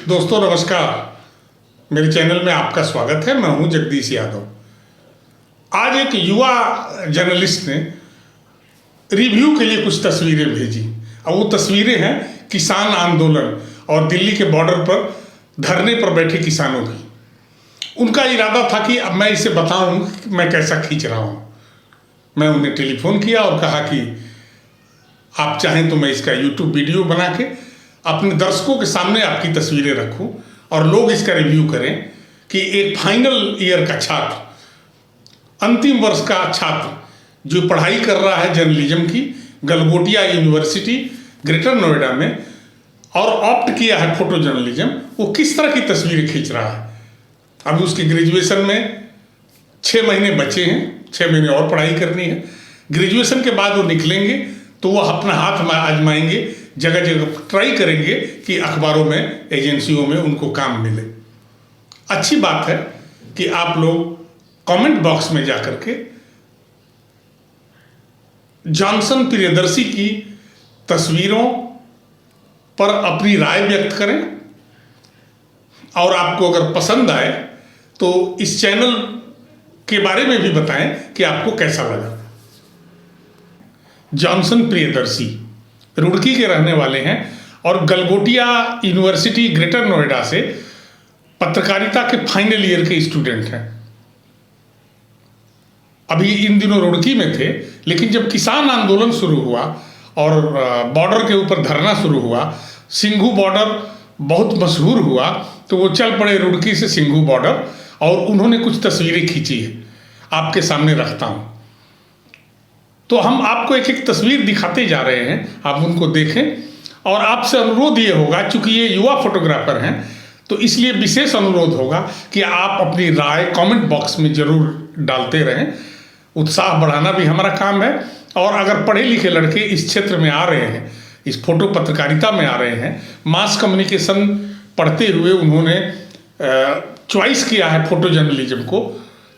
दोस्तों नमस्कार। मेरे चैनल में आपका स्वागत है। मैं हूं जगदीश यादव। आज एक युवा जर्नलिस्ट ने रिव्यू के लिए कुछ तस्वीरें भेजी। अब वो तस्वीरें हैं किसान आंदोलन और दिल्ली के बॉर्डर पर धरने पर बैठे किसानों की। उनका इरादा था कि अब मैं इसे बताऊं कि मैं कैसा खींच रहा हूं। मैं उन्हें टेलीफोन किया और कहा कि आप चाहें तो मैं इसका यूट्यूब वीडियो बना के अपने दर्शकों के सामने आपकी तस्वीरें रखूं और लोग इसका रिव्यू करें कि एक फाइनल ईयर का छात्र, अंतिम वर्ष का छात्र जो पढ़ाई कर रहा है जर्नलिज्म की गलगोटिया यूनिवर्सिटी ग्रेटर नोएडा में और ऑप्ट किया है फोटो जर्नलिज्म, वो किस तरह की तस्वीरें खींच रहा है। अभी उसकी ग्रेजुएशन में 6 महीने बचे हैं, 6 महीने और पढ़ाई करनी है। ग्रेजुएशन के बाद वो निकलेंगे तो वो अपना हाथ आजमाएंगे, जगह जगह ट्राई करेंगे कि अखबारों में, एजेंसियों में उनको काम मिले। अच्छी बात है कि आप लोग कमेंट बॉक्स में जाकर के जॉनसन प्रियदर्शी की तस्वीरों पर अपनी राय व्यक्त करें और आपको अगर पसंद आए तो इस चैनल के बारे में भी बताएं कि आपको कैसा लगा। जॉनसन प्रियदर्शी रुड़की के रहने वाले हैं और गलगोटिया यूनिवर्सिटी ग्रेटर नोएडा से पत्रकारिता के फाइनल ईयर के स्टूडेंट हैं। अभी इन दिनों रुड़की में थे, लेकिन जब किसान आंदोलन शुरू हुआ और बॉर्डर के ऊपर धरना शुरू हुआ, सिंघू बॉर्डर बहुत मशहूर हुआ, तो वो चल पड़े रुड़की से सिंघू बॉर्डर और उन्होंने कुछ तस्वीरें खींची है, आपके सामने रखता हूं। तो हम आपको एक एक तस्वीर दिखाते जा रहे हैं, आप उनको देखें और आपसे अनुरोध ये होगा, चूंकि ये युवा फोटोग्राफर हैं तो इसलिए विशेष अनुरोध होगा कि आप अपनी राय कमेंट बॉक्स में जरूर डालते रहें। उत्साह बढ़ाना भी हमारा काम है। और अगर पढ़े लिखे लड़के इस क्षेत्र में आ रहे हैं, इस फोटो पत्रकारिता में आ रहे हैं, मास कम्युनिकेशन पढ़ते हुए उन्होंने चॉइस किया है फोटो जर्नलिज्म को,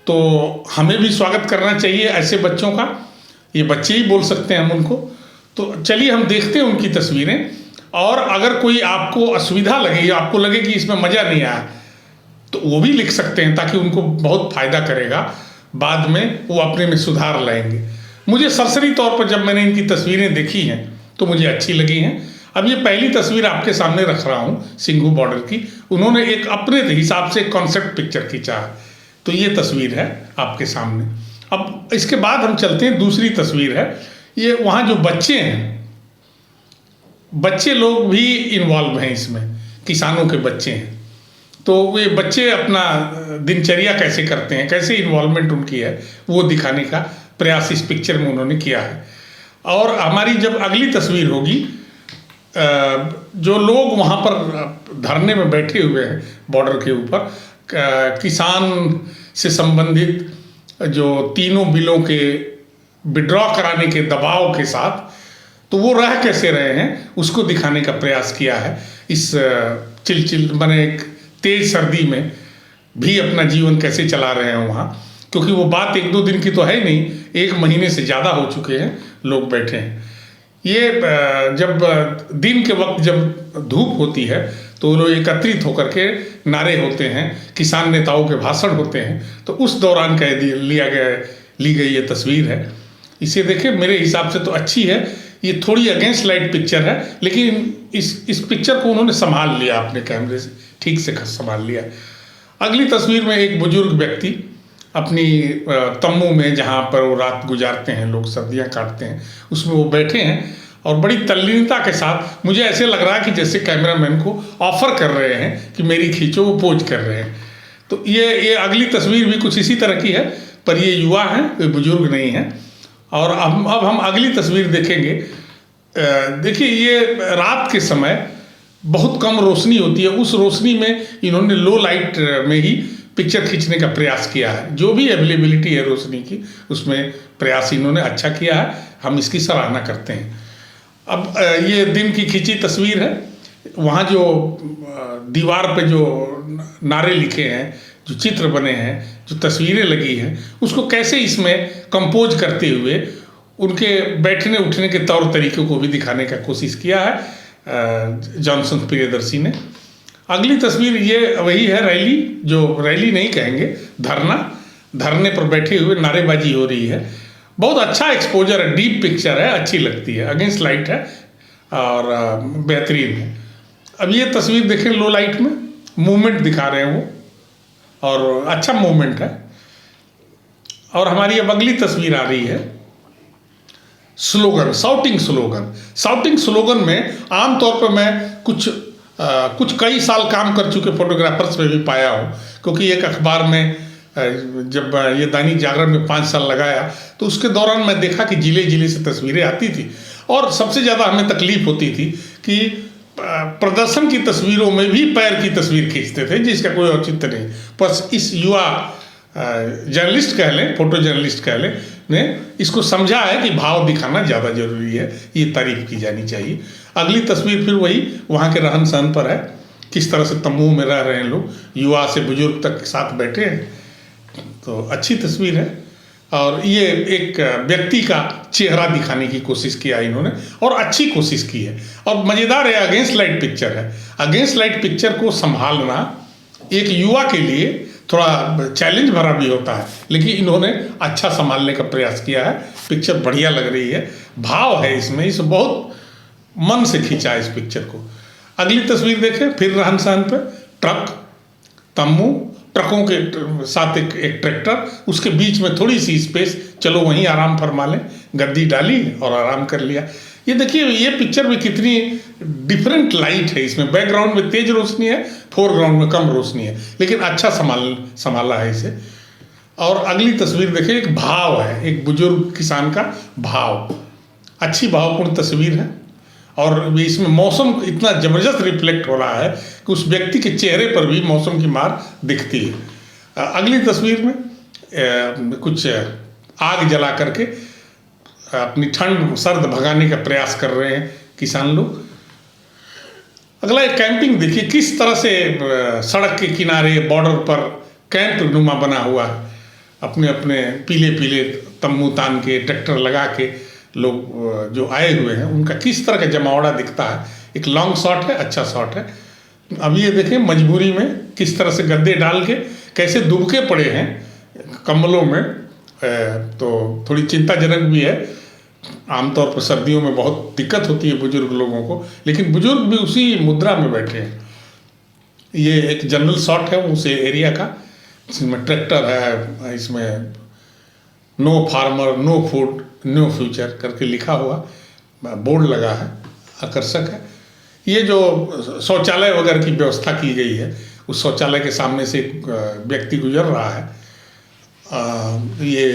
तो हमें भी स्वागत करना चाहिए ऐसे बच्चों का। ये बच्चे ही बोल सकते हैं हम उनको। तो चलिए हम देखते हैं उनकी तस्वीरें, और अगर कोई आपको असुविधा लगे या आपको लगे कि इसमें मज़ा नहीं आया तो वो भी लिख सकते हैं, ताकि उनको बहुत फ़ायदा करेगा। बाद में वो अपने में सुधार लाएंगे। मुझे सरसरी तौर पर जब मैंने इनकी तस्वीरें देखी हैं तो मुझे अच्छी लगी हैं। अब ये पहली तस्वीर आपके सामने रख रहा हूँ सिंघू बॉर्डर की। उन्होंने एक अपने हिसाब से कॉन्सेप्ट पिक्चर खींचा है, तो ये तस्वीर है आपके सामने। अब इसके बाद हम चलते हैं, दूसरी तस्वीर है ये, वहाँ जो बच्चे हैं, बच्चे लोग भी इन्वॉल्व हैं इसमें, किसानों के बच्चे हैं। तो वे बच्चे अपना दिनचर्या कैसे करते हैं, कैसे इन्वॉल्वमेंट उनकी है, वो दिखाने का प्रयास इस पिक्चर में उन्होंने किया है। और हमारी जब अगली तस्वीर होगी, जो लोग वहाँ पर धरने में बैठे हुए हैं बॉर्डर के ऊपर, किसान से संबंधित जो तीनों बिलों के विड्रॉ कराने के दबाव के साथ, तो वो रह कैसे रहे हैं उसको दिखाने का प्रयास किया है। इस चिलचिल माने तेज सर्दी में भी अपना जीवन कैसे चला रहे हैं वहाँ, क्योंकि वो बात 1-2 दिन की तो है नहीं, 1 महीने से ज़्यादा हो चुके हैं लोग बैठे हैं। ये जब दिन के वक्त जब धूप होती है तो लोग एकत्रित होकर के नारे होते हैं, किसान नेताओं के भाषण होते हैं, तो उस दौरान ली गई ये तस्वीर है। इसे देखें, मेरे हिसाब से तो अच्छी है। ये थोड़ी अगेंस्ट लाइट पिक्चर है, लेकिन इस पिक्चर को उन्होंने संभाल लिया, अपने कैमरे से ठीक से संभाल लिया। अगली तस्वीर में एक बुजुर्ग व्यक्ति अपनी तम्बू में, जहाँ पर वो रात गुजारते हैं, लोग सर्दियाँ काटते हैं, उसमें वो बैठे हैं और बड़ी तल्लीनता के साथ, मुझे ऐसे लग रहा है कि जैसे कैमरामैन को ऑफर कर रहे हैं कि मेरी खींचो, वो पोज कर रहे हैं। तो ये अगली तस्वीर भी कुछ इसी तरह की है, पर ये युवा हैं, ये बुजुर्ग नहीं हैं। और अब हम अगली तस्वीर देखेंगे। देखिए, ये रात के समय बहुत कम रोशनी होती है, उस रोशनी में इन्होंने लो लाइट में ही पिक्चर खींचने का प्रयास किया है। जो भी अवेलेबिलिटी है रोशनी की, उसमें प्रयास इन्होंने अच्छा किया है, हम इसकी सराहना करते हैं। अब ये दिन की खींची तस्वीर है। वहाँ जो दीवार पे जो नारे लिखे हैं, जो चित्र बने हैं, जो तस्वीरें लगी हैं, उसको कैसे इसमें कंपोज करते हुए उनके बैठने उठने के तौर तरीक़ों को भी दिखाने का कोशिश किया है जॉनसन प्रियदर्शी ने। अगली तस्वीर ये वही है, रैली, जो रैली नहीं कहेंगे, धरने पर बैठे हुए नारेबाजी हो रही है। बहुत अच्छा एक्सपोजर है, डीप पिक्चर है, अच्छी लगती है, अगेंस्ट लाइट है और बेहतरीन है। अब ये तस्वीर देखें लो लाइट में, मूवमेंट दिखा रहे हैं वो और अच्छा मूवमेंट है। और हमारी अब अगली तस्वीर आ रही है स्लोगन, साउटिंग स्लोगन में आमतौर पर मैं कुछ कई साल काम कर चुके फोटोग्राफर्स में भी पाया हूँ, क्योंकि एक अखबार में जब ये दैनिक जागरण में 5 साल लगाया तो उसके दौरान मैं देखा कि जिले जिले से तस्वीरें आती थी और सबसे ज़्यादा हमें तकलीफ होती थी कि प्रदर्शन की तस्वीरों में भी पैर की तस्वीर खींचते थे, जिसका कोई औचित्य नहीं। बस इस युवा जर्नलिस्ट कह लें, फोटो जर्नलिस्ट कह लें, ने इसको समझा है कि भाव दिखाना ज़्यादा जरूरी है, ये तारीफ की जानी चाहिए। अगली तस्वीर फिर वही वहाँ के रहन सहन पर है, किस तरह से तंबू में रह रहे हैं लोग, युवा से बुजुर्ग तक साथ बैठे हैं, तो अच्छी तस्वीर है। और ये एक व्यक्ति का चेहरा दिखाने की कोशिश किया इन्होंने और अच्छी कोशिश की है और मज़ेदार है। अगेंस्ट लाइट पिक्चर है, अगेंस्ट लाइट पिक्चर को संभालना एक युवा के लिए थोड़ा चैलेंज भरा भी होता है, लेकिन इन्होंने अच्छा संभालने का प्रयास किया है। पिक्चर बढ़िया लग रही है, भाव है इसमें, इस बहुत मन से खींचा है इस पिक्चर को। अगली तस्वीर देखें, फिर रहन सहन पे, ट्रक, तम्बू, ट्रकों के साथ एक ट्रैक्टर, उसके बीच में थोड़ी सी स्पेस, चलो वहीं आराम फरमा लें, गद्दी डाली और आराम कर लिया। ये देखिए ये पिक्चर में कितनी डिफरेंट लाइट है, इसमें बैकग्राउंड में तेज रोशनी है, फोरग्राउंड में कम रोशनी है, लेकिन अच्छा संभाला है इसे। और अगली तस्वीर देखिए, एक भाव है, एक बुजुर्ग किसान का भाव, अच्छी भावपूर्ण तस्वीर है और इसमें मौसम इतना ज़बरदस्त रिफ्लेक्ट हो रहा है कि उस व्यक्ति के चेहरे पर भी मौसम की मार दिखती है। अगली तस्वीर में कुछ आग जला करके अपनी ठंड सर्द भगाने का प्रयास कर रहे हैं किसान लोग। अगला एक कैंपिंग देखिए, किस तरह से सड़क के किनारे बॉर्डर पर कैंप नुमा बना हुआ है, अपने अपने पीले पीले तम्बू तान के, ट्रैक्टर लगा के लोग जो आए हुए हैं उनका किस तरह का जमावड़ा दिखता है। एक लॉन्ग शॉट है, अच्छा शॉट है। अब ये देखें मजबूरी में किस तरह से गद्दे डाल के कैसे दुबके पड़े हैं कंबलों में, तो थोड़ी चिंताजनक भी है। आमतौर पर सर्दियों में बहुत दिक्कत होती है बुजुर्ग लोगों को, लेकिन बुजुर्ग भी उसी मुद्रा में बैठे हैं। ये एक जनरल शॉट है उस एरिया का, इसमें ट्रैक्टर है, इसमें no farmer no food no future करके लिखा हुआ बोर्ड लगा है, आकर्षक है। ये जो शौचालय वगैरह की व्यवस्था की गई है, उस शौचालय के सामने से एक व्यक्ति गुजर रहा है। ये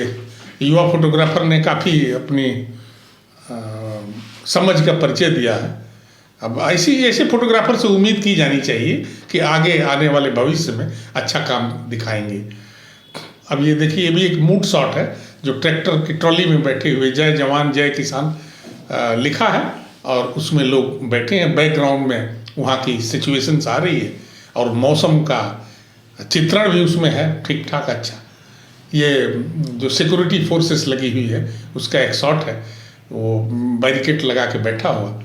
युवा फोटोग्राफर ने काफ़ी अपनी समझ का परिचय दिया है। अब ऐसे फोटोग्राफर से उम्मीद की जानी चाहिए कि आगे आने वाले भविष्य में अच्छा काम दिखाएंगे। अब ये देखिए, ये भी एक मूड शॉट है, जो ट्रैक्टर की ट्रॉली में बैठे हुए जय जवान जय किसान लिखा है और उसमें लोग बैठे हैं। बैकग्राउंड में वहाँ की सिचुएशंस आ रही है और मौसम का चित्रण भी उसमें है ठीक ठाक अच्छा। ये जो सिक्योरिटी फोर्सेस लगी हुई है उसका एक शॉट है, वो बैरिकेड लगा के बैठा हुआ।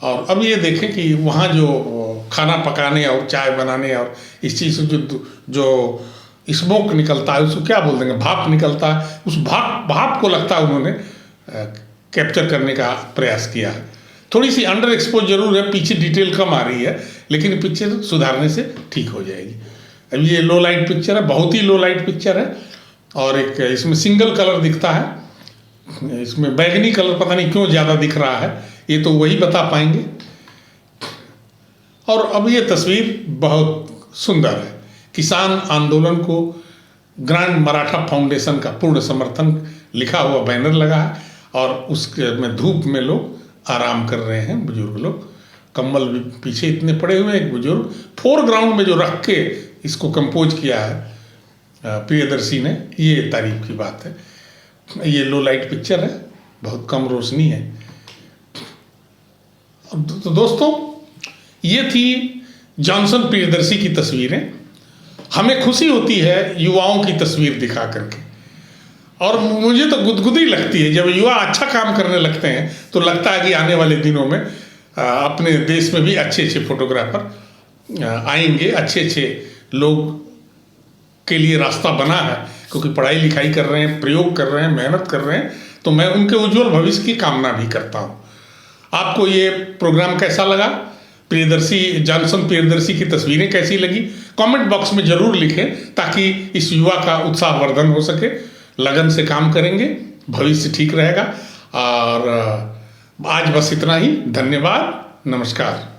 और अब ये देखें कि वहाँ जो खाना पकाने और चाय बनाने और इस चीज़ से जो स्मोक निकलता है, उसको क्या बोल देंगे, भाप निकलता है, उस भाप को लगता है उन्होंने कैप्चर करने का प्रयास किया है। थोड़ी सी अंडर एक्सपोज जरूर है, पीछे डिटेल कम आ रही है, लेकिन पिक्चर सुधारने से ठीक हो जाएगी। अब ये लो लाइट पिक्चर है, बहुत ही लो लाइट पिक्चर है और एक इसमें सिंगल कलर दिखता है, इसमें बैगनी कलर पता नहीं क्यों ज़्यादा दिख रहा है, ये तो वही बता पाएंगे। और अब ये तस्वीर बहुत सुंदर है, किसान आंदोलन को ग्रांड मराठा फाउंडेशन का पूर्ण समर्थन लिखा हुआ बैनर लगा है और उसके में धूप में लोग आराम कर रहे हैं, बुजुर्ग लोग, कंबल भी पीछे इतने पड़े हुए हैं। एक बुजुर्ग फोरग्राउंड में जो रख के इसको कंपोज किया है प्रियदर्शी ने, ये तारीफ की बात है। ये लो लाइट पिक्चर है, बहुत कम रोशनी है। तो दोस्तों, ये थी जॉनसन प्रियदर्शी की तस्वीरें। हमें खुशी होती है युवाओं की तस्वीर दिखा करके, और मुझे तो गुदगुदी लगती है जब युवा अच्छा काम करने लगते हैं, तो लगता है कि आने वाले दिनों में अपने देश में भी अच्छे अच्छे फोटोग्राफर आएंगे, अच्छे अच्छे लोग के लिए रास्ता बना है, क्योंकि पढ़ाई लिखाई कर रहे हैं, प्रयोग कर रहे हैं, मेहनत कर रहे हैं, तो मैं उनके उज्जवल भविष्य की कामना भी करता हूँ। आपको ये प्रोग्राम कैसा लगा? प्रियदर्शी जॉनसन प्रियदर्शी की तस्वीरें कैसी लगी? कमेंट बॉक्स में जरूर लिखें, ताकि इस युवा का उत्साहवर्धन हो सके। लगन से काम करेंगे, भविष्य ठीक रहेगा। और आज बस इतना ही। धन्यवाद, नमस्कार।